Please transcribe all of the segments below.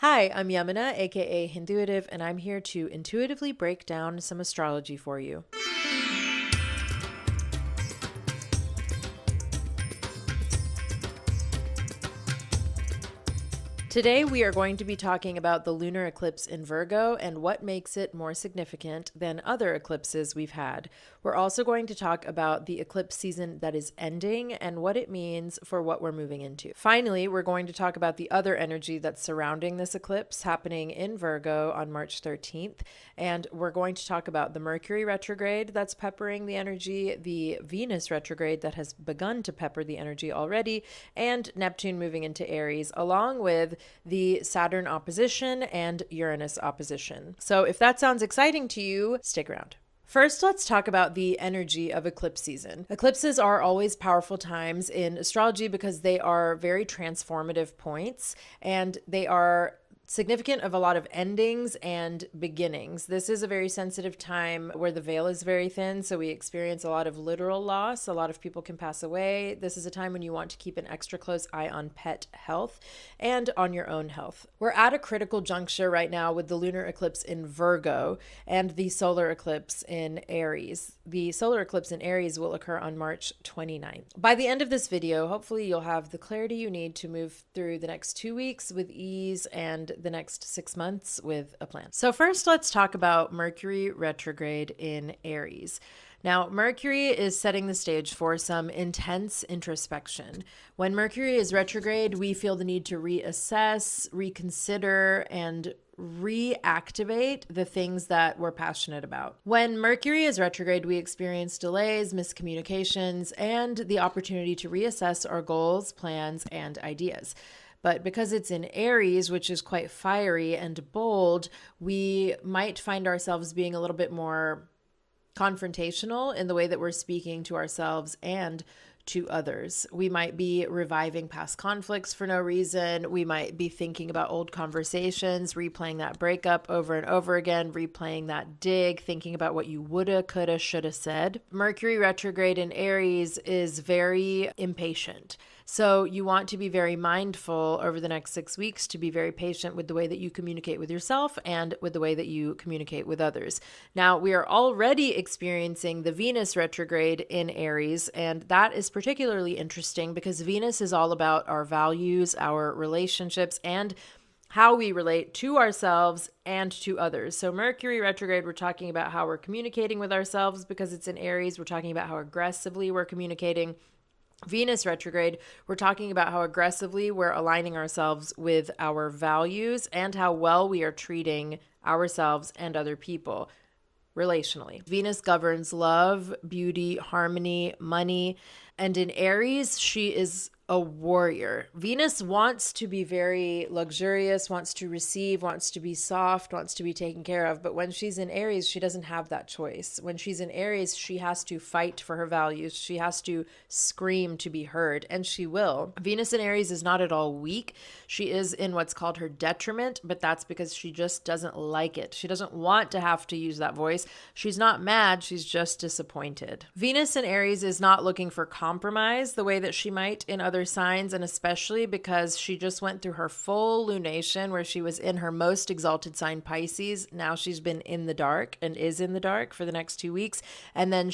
Hi, I'm Yamuna, aka Hinduitive, and I'm here to intuitively break down some astrology for you. Today, we are going to be talking about the lunar eclipse in Virgo and what makes it more significant than other eclipses we've had. We're also going to talk about the eclipse season that is ending and what it means for what we're moving into. Finally, we're going to talk about the other energy that's surrounding this eclipse happening in Virgo on March 13th. And we're going to talk about the Mercury retrograde that's peppering the energy, the Venus retrograde that has begun to pepper the energy already, and Neptune moving into Aries, along with the Saturn opposition and Uranus opposition. So if that sounds exciting to you, stick around. First, let's talk about the energy of eclipse season. Eclipses are always powerful times in astrology because they are very transformative points and they are significant of a lot of endings and beginnings. This is a very sensitive time where the veil is very thin, so we experience a lot of literal loss. A lot of people can pass away. This is a time when you want to keep an extra close eye on pet health and on your own health. We're at a critical juncture right now with the lunar eclipse in Virgo and the solar eclipse in Aries. The solar eclipse in Aries will occur on March 29th. By the end of this video, hopefully you'll have the clarity you need to move through the next 2 weeks with ease and the next 6 months with a plan. So first, let's talk about Mercury retrograde in Aries. Now, Mercury is setting the stage for some intense introspection. When Mercury is retrograde, we feel the need to reassess, reconsider, and reactivate the things that we're passionate about. When Mercury is retrograde, we experience delays, miscommunications, and the opportunity to reassess our goals, plans, and ideas. But because it's in Aries, which is quite fiery and bold, we might find ourselves being a little bit more confrontational in the way that we're speaking to ourselves and to others. We might be reviving past conflicts for no reason. We might be thinking about old conversations, replaying that breakup over and over again, replaying that dig, thinking about what you woulda, coulda, shoulda said. Mercury retrograde in Aries is very impatient. So you want to be very mindful over the next 6 weeks to be very patient with the way that you communicate with yourself and with the way that you communicate with others. Now, we are already experiencing the Venus retrograde in Aries, and that is particularly interesting because Venus is all about our values, our relationships, and how we relate to ourselves and to others. So Mercury retrograde, we're talking about how we're communicating with ourselves because it's in Aries. We're talking about how aggressively we're communicating. Venus retrograde, we're talking about how aggressively we're aligning ourselves with our values and how well we are treating ourselves and other people relationally. Venus governs love, beauty, harmony, money, and in Aries, she is a warrior. Venus wants to be very luxurious, wants to receive, wants to be soft, wants to be taken care of. But when she's in Aries, she doesn't have that choice. When she's in Aries, she has to fight for her values. She has to scream to be heard, and she will. Venus in Aries is not at all weak. She is in what's called her detriment, but that's because she just doesn't like it. She doesn't want to have to use that voice. She's not mad. She's just disappointed. Venus in Aries is not looking for compromise the way that she might in other signs, and especially because she just went through her full lunation where she was in her most exalted sign Pisces. Now she's been in the dark and is in the dark for the next 2 weeks. And then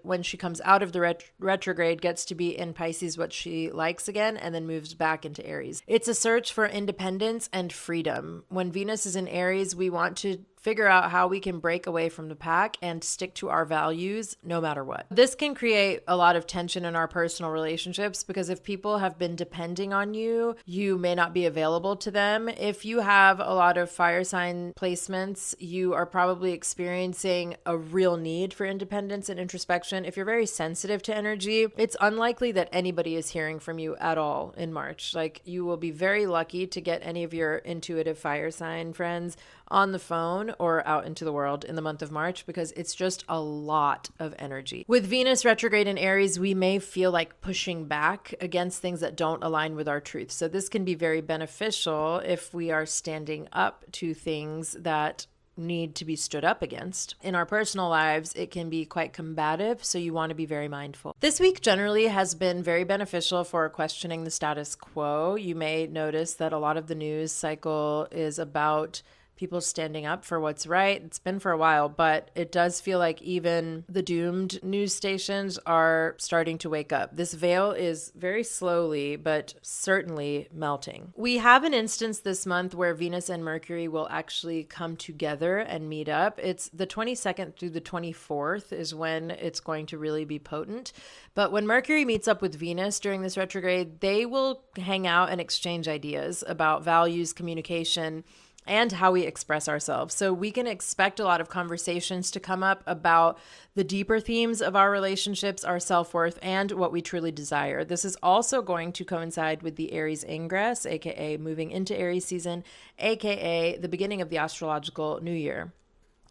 when she comes out of the retrograde, gets to be in Pisces, what she likes again, and then moves back into Aries. It's a search for independence and freedom. When Venus is in Aries, we want to figure out how we can break away from the pack and stick to our values no matter what. This can create a lot of tension in our personal relationships because if people have been depending on you, you may not be available to them. If you have a lot of fire sign placements, you are probably experiencing a real need for independence and introspection. If you're very sensitive to energy, it's unlikely that anybody is hearing from you at all in March. Like, you will be very lucky to get any of your intuitive fire sign friends on the phone or out into the world in the month of March because it's just a lot of energy. With Venus retrograde in Aries, we may feel like pushing back against things that don't align with our truth. So this can be very beneficial if we are standing up to things that need to be stood up against. In our personal lives, it can be quite combative, so you want to be very mindful. This week generally has been very beneficial for questioning the status quo. You may notice that a lot of the news cycle is about people standing up for what's right. It's been for a while, but it does feel like even the doomed news stations are starting to wake up. This veil is very slowly, but certainly melting. We have an instance this month where Venus and Mercury will actually come together and meet up. It's the 22nd through the 24th is when it's going to really be potent. But when Mercury meets up with Venus during this retrograde, they will hang out and exchange ideas about values, communication, and how we express ourselves. So we can expect a lot of conversations to come up about the deeper themes of our relationships, our self-worth, and what we truly desire. This is also going to coincide with the Aries ingress, aka moving into Aries season, aka the beginning of the astrological new year.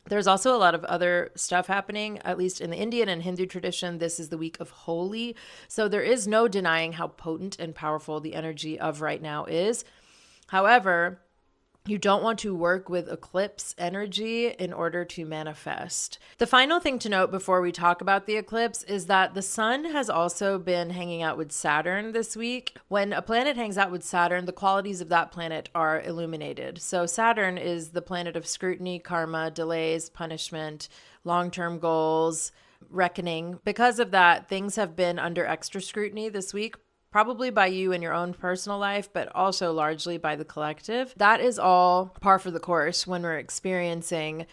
There's also a lot of other stuff happening, at least in the Indian and Hindu tradition. This is the week of Holi. So there is no denying how potent and powerful the energy of right now is. However, you don't want to work with eclipse energy in order to manifest. The final thing to note before we talk about the eclipse is that the sun has also been hanging out with Saturn this week. When a planet hangs out with Saturn, the qualities of that planet are illuminated. So Saturn is the planet of scrutiny, karma, delays, punishment, long-term goals, reckoning. Because of that, things have been under extra scrutiny this week, probably by you in your own personal life, but also largely by the collective. That is all par for the course when we're experiencing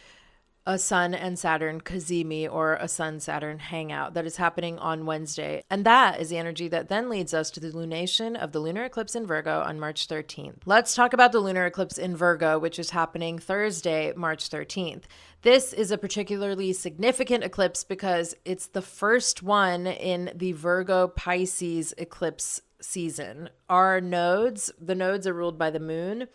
a Sun and Saturn cazimi, or a Sun-Saturn hangout that is happening on Wednesday. And that is the energy that then leads us to the lunation of the lunar eclipse in Virgo on March 13th. Let's talk about the lunar eclipse in Virgo, which is happening Thursday, March 13th. This is a particularly significant eclipse because it's the first one in the Virgo Pisces eclipse season. Our nodes, the nodes are ruled by the moon.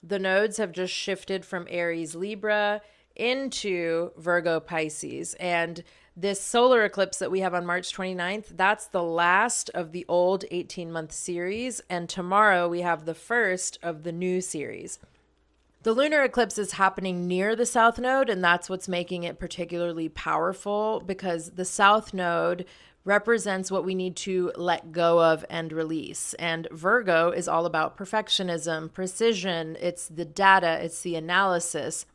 The nodes have just shifted from Aries Libra into Virgo Pisces. And this solar eclipse that we have on March 29th, that's the last of the old 18-month series. And tomorrow we have the first of the new series. The lunar eclipse is happening near the south node, and that's what's making it particularly powerful, because the south node represents what we need to let go of and release. And Virgo is all about perfectionism, precision. It's the data, it's the analysis.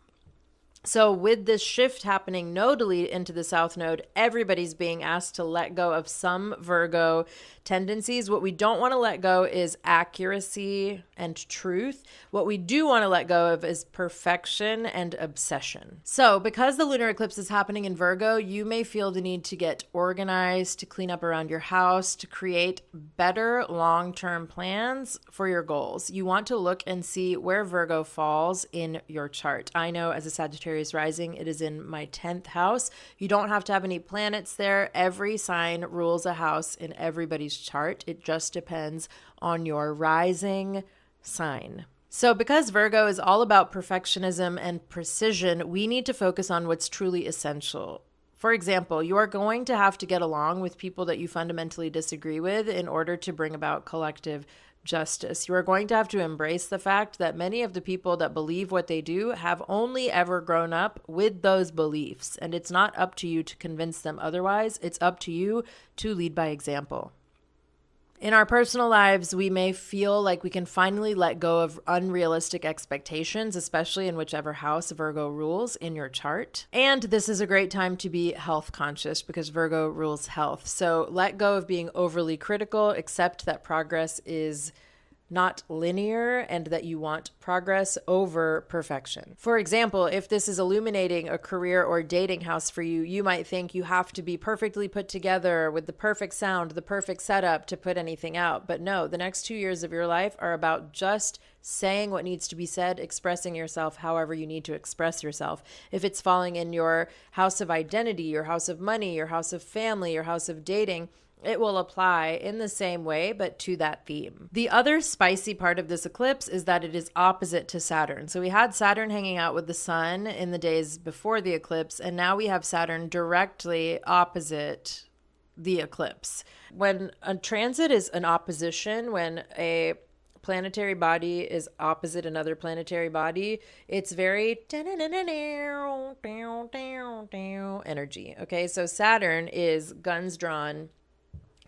So with this shift happening nodally into the south node, everybody's being asked to let go of some Virgo tendencies. What we don't want to let go is accuracy and truth. What we do want to let go of is perfection and obsession. So because the lunar eclipse is happening in Virgo, you may feel the need to get organized, to clean up around your house, to create better long-term plans for your goals. You want to look and see where Virgo falls in your chart. I know as a Sagittarius rising, it is in my 10th house. You don't have to have any planets there. Every sign rules a house in everybody's chart. It just depends on your rising sign. So because Virgo is all about perfectionism and precision, we need to focus on what's truly essential. For example, you are going to have to get along with people that you fundamentally disagree with in order to bring about collective justice. You are going to have to embrace the fact that many of the people that believe what they do have only ever grown up with those beliefs, and it's not up to you to convince them otherwise. It's up to you to lead by example. In our personal lives, we may feel like we can finally let go of unrealistic expectations, especially in whichever house Virgo rules in your chart. And this is a great time to be health conscious because Virgo rules health. So let go of being overly critical, accept that progress is not linear and that you want progress over perfection. For example, if this is illuminating a career or dating house for you, you might think you have to be perfectly put together with the perfect sound, the perfect setup to put anything out. But no, the next 2 years of your life are about just saying what needs to be said, expressing yourself however you need to express yourself. If it's falling in your house of identity, your house of money, your house of family, your house of dating, it will apply in the same way, but to that theme. The other spicy part of this eclipse is that it is opposite to Saturn. So we had Saturn hanging out with the sun in the days before the eclipse, and now we have Saturn directly opposite the eclipse. When a transit is an opposition, when a planetary body is opposite another planetary body, it's very energy. Okay, so Saturn is guns drawn,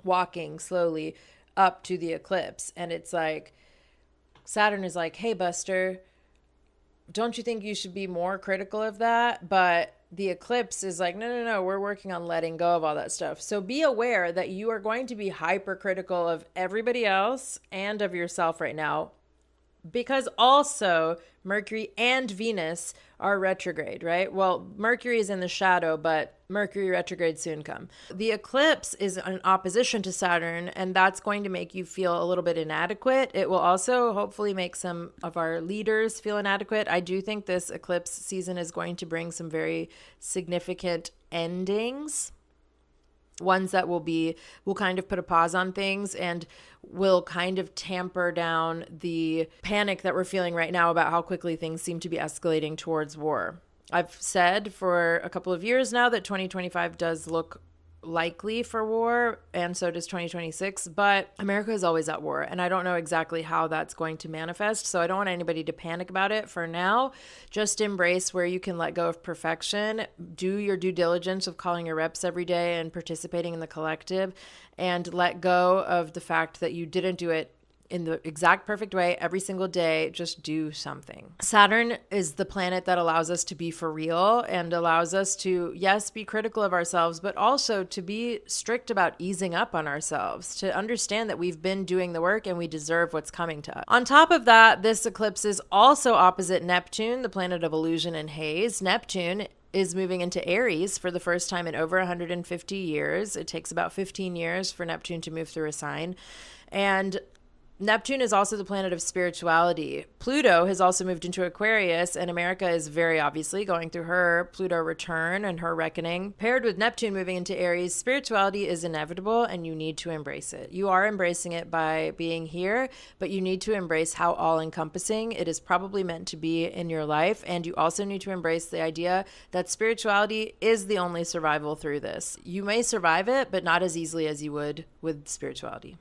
walking slowly up to the eclipse. And it's like, Saturn is like, hey, Buster, don't you think you should be more critical of that? But the eclipse is like, no, we're working on letting go of all that stuff. So be aware that you are going to be hypercritical of everybody else and of yourself right now, because also Mercury and Venus are retrograde, right? Well, Mercury is in the shadow, but Mercury retrograde soon come. The eclipse is in opposition to Saturn, and that's going to make you feel a little bit inadequate. It will also hopefully make some of our leaders feel inadequate. I do think this eclipse season is going to bring some very significant endings, ones that will kind of put a pause on things and will kind of tamper down the panic that we're feeling right now about how quickly things seem to be escalating towards war. I've said for a couple of years now that 2025 does look likely for war, and so does 2026, but America is always at war, and I don't know exactly how that's going to manifest, so I don't want anybody to panic about it. For now, just embrace where you can let go of perfection, do your due diligence of calling your reps every day and participating in the collective, and let go of the fact that you didn't do it in the exact perfect way every single day. Just do something. Saturn is the planet that allows us to be for real and allows us to, yes, be critical of ourselves, but also to be strict about easing up on ourselves, to understand that we've been doing the work and we deserve what's coming to us. On top of that, this eclipse is also opposite Neptune, the planet of illusion and haze. Neptune is moving into Aries for the first time in over 150 years. It takes about 15 years for Neptune to move through a sign. And Neptune is also the planet of spirituality. Pluto has also moved into Aquarius, and America is very obviously going through her Pluto return and her reckoning. Paired with Neptune moving into Aries, spirituality is inevitable, and you need to embrace it. You are embracing it by being here, but you need to embrace how all-encompassing it is probably meant to be in your life, and you also need to embrace the idea that spirituality is the only survival through this. You may survive it, but not as easily as you would with spirituality.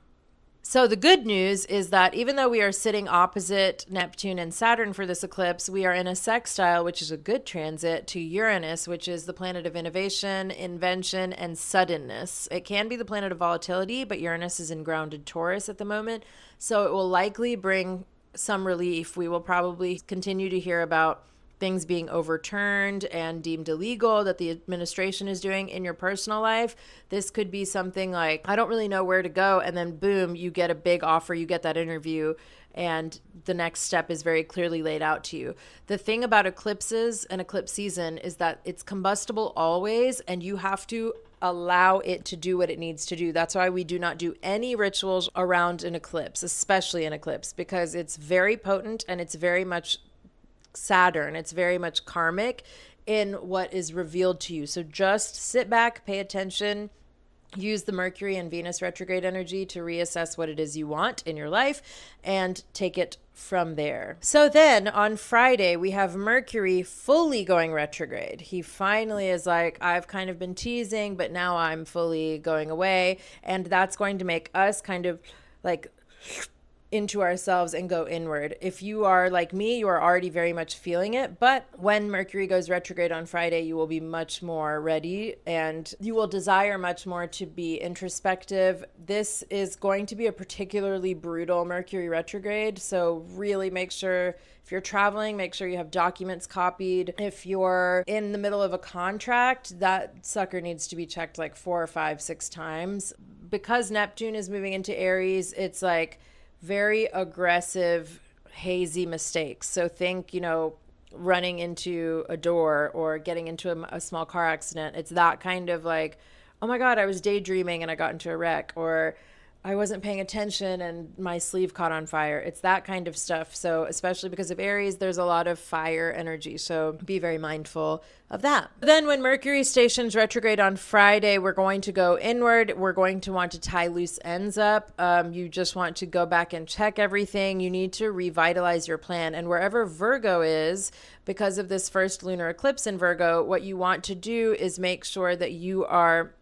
So the good news is that even though we are sitting opposite Neptune and Saturn for this eclipse, we are in a sextile, which is a good transit, to Uranus, which is the planet of innovation, invention, and suddenness. It can be the planet of volatility, but Uranus is in grounded Taurus at the moment, so it will likely bring some relief. We will probably continue to hear about things being overturned and deemed illegal that the administration is doing in your personal life. This could be something like, I don't really know where to go, and then boom, you get a big offer, you get that interview, and the next step is very clearly laid out to you. The thing about eclipses and eclipse season is that it's combustible always, and you have to allow it to do what it needs to do. That's why we do not do any rituals around an eclipse, especially an eclipse, because it's very potent and it's very much Saturn. It's very much karmic in what is revealed to you. So just sit back, pay attention, use the Mercury and Venus retrograde energy to reassess what it is you want in your life and take it from there. So then on Friday, we have Mercury fully going retrograde. He finally is like, I've kind of been teasing, but now I'm fully going away. And that's going to make us kind of like into ourselves and go inward. If you are like me, you are already very much feeling it, but when Mercury goes retrograde on Friday, you will be much more ready and you will desire much more to be introspective. This is going to be a particularly brutal Mercury retrograde, so really make sure if you're traveling, make sure you have documents copied. If you're in the middle of a contract, that sucker needs to be checked like 4 or 5, 6 times. Because Neptune is moving into Aries, it's like very aggressive, hazy mistakes. So think, running into a door or getting into a small car accident. It's that kind of like, oh my God, I was daydreaming and I got into a wreck, or I wasn't paying attention and my sleeve caught on fire. It's that kind of stuff. So especially because of Aries, there's a lot of fire energy. So be very mindful of that. Then when Mercury stations retrograde on Friday, we're going to go inward. We're going to want to tie loose ends up. You just want to go back and check everything. You need to revitalize your plan. And wherever Virgo is, because of this first lunar eclipse in Virgo, what you want to do is make sure that you are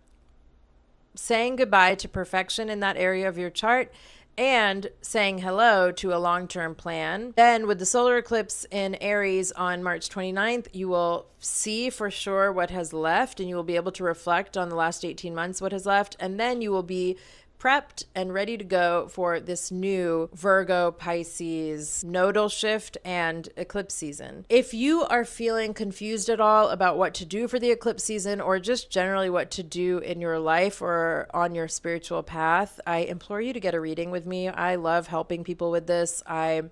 saying goodbye to perfection in that area of your chart and saying hello to a long-term plan. Then with the solar eclipse in Aries on March 29th, you will see for sure what has left, and you will be able to reflect on the last 18 months, what has left, and then you will be prepped and ready to go for this new Virgo, Pisces nodal shift and eclipse season. If you are feeling confused at all about what to do for the eclipse season, or just generally what to do in your life or on your spiritual path, I implore you to get a reading with me. I love helping people with this. I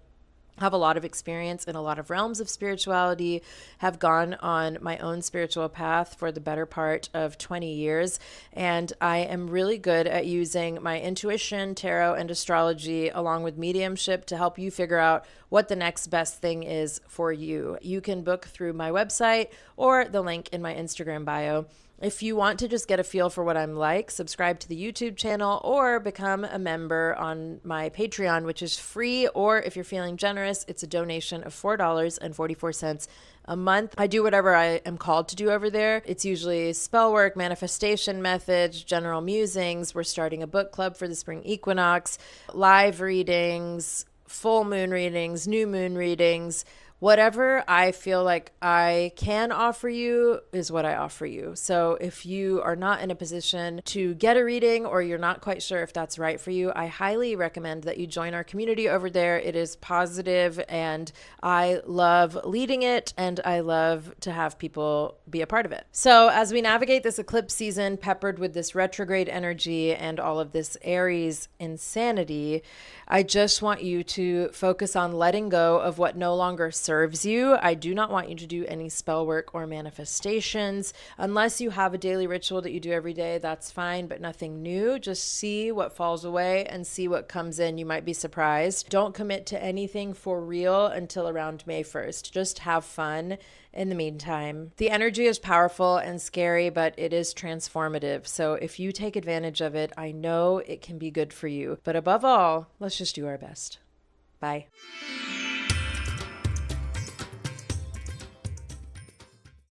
have a lot of experience in a lot of realms of spirituality, have gone on my own spiritual path for the better part of 20 years, and I am really good at using my intuition, tarot, and astrology along with mediumship to help you figure out what the next best thing is for you. You can book through my website or the link in my Instagram bio. If you want to just get a feel for what I'm like, subscribe to the YouTube channel or become a member on my Patreon, which is free. Or if you're feeling generous, it's a donation of $4.44 a month. I do whatever I am called to do over there. It's usually spell work, manifestation methods, general musings. We're starting a book club for the spring equinox, live readings, full moon readings, new moon readings. Whatever I feel like I can offer you is what I offer you. So if you are not in a position to get a reading, or you're not quite sure if that's right for you, I highly recommend that you join our community over there. It is positive, and I love leading it, and I love to have people be a part of it. So as we navigate this eclipse season, peppered with this retrograde energy and all of this Aries insanity, I just want you to focus on letting go of what no longer serves you. I do not want you to do any spell work or manifestations. Unless you have a daily ritual that you do every day, that's fine, but nothing new. Just see what falls away and see what comes in. You might be surprised. Don't commit to anything for real until around May 1st. Just have fun in the meantime. The energy is powerful and scary, but it is transformative. So if you take advantage of it, I know it can be good for you. But above all, let's just do our best. Bye.